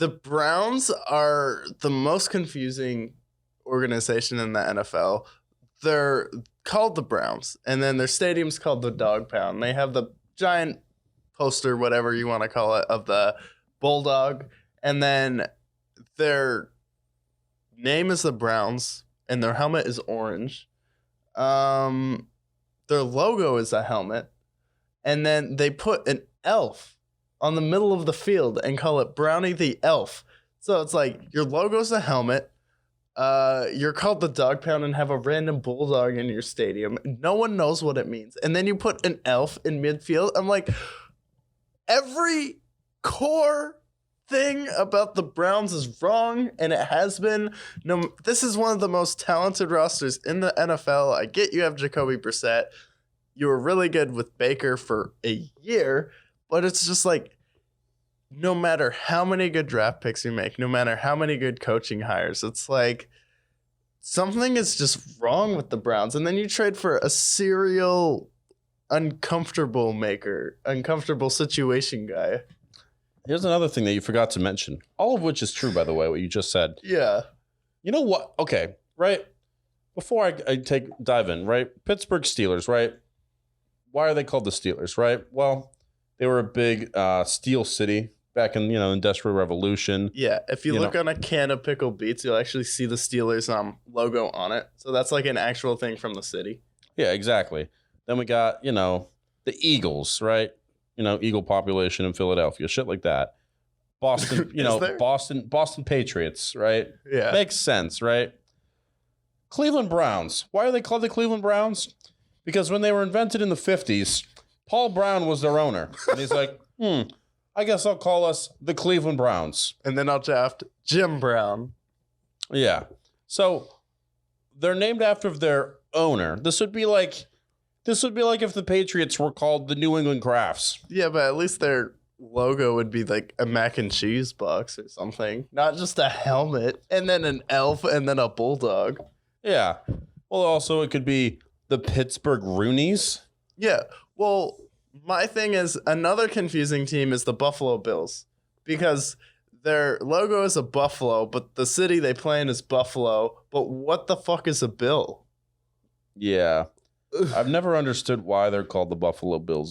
The Browns are the most confusing organization in the NFL. They're called the Browns, and then their stadium's called the Dog Pound. They have the giant poster, whatever you want to call it, of the Bulldog, and then their name is the Browns, and their helmet is orange. Their logo is a helmet, and then they put an elf on the middle of the field and call it Brownie the Elf. So it's like your logo's a helmet. You're called the Dog Pound and have a random bulldog in your stadium. No one knows what it means. And then you put an elf in midfield. I'm like, every core thing about the Browns is wrong, and it has been. No, this is one of the most talented rosters in the NFL. I get you have Jacoby Brissett. You were really good with Baker for a year, but it's just like, no matter how many good draft picks you make, no matter how many good coaching hires, it's like something is just wrong with the Browns. And then you trade for a serial uncomfortable situation guy. Here's another thing that you forgot to mention, all of which is true, by the way, what you just said. Yeah. You know what? Okay, right? Before I dive in, right? Pittsburgh Steelers, right? Why are they called the Steelers, right? Well, they were a big steel city back in, Industrial Revolution. Yeah, if you look on a can of pickled beets, you'll actually see the Steelers logo on it. So that's like an actual thing from the city. Yeah, exactly. Then we got, the Eagles, right? Eagle population in Philadelphia, shit like that. Boston, Boston Patriots, right? Yeah. Makes sense, right? Cleveland Browns. Why are they called the Cleveland Browns? Because when they were invented in the 50s, Paul Brown was their owner. And he's like, I guess I'll call us the Cleveland Browns. And then I'll draft Jim Brown. Yeah. So they're named after their owner. This would be like if the Patriots were called the New England Crafts. Yeah, but at least their logo would be like a mac and cheese box or something. Not just a helmet and then an elf and then a bulldog. Yeah. Well, also it could be the Pittsburgh Roonies. Yeah. Well, my thing is another confusing team is the Buffalo Bills because their logo is a buffalo, but the city they play in is Buffalo. But what the fuck is a bill? Yeah. I've never understood why they're called the Buffalo Bills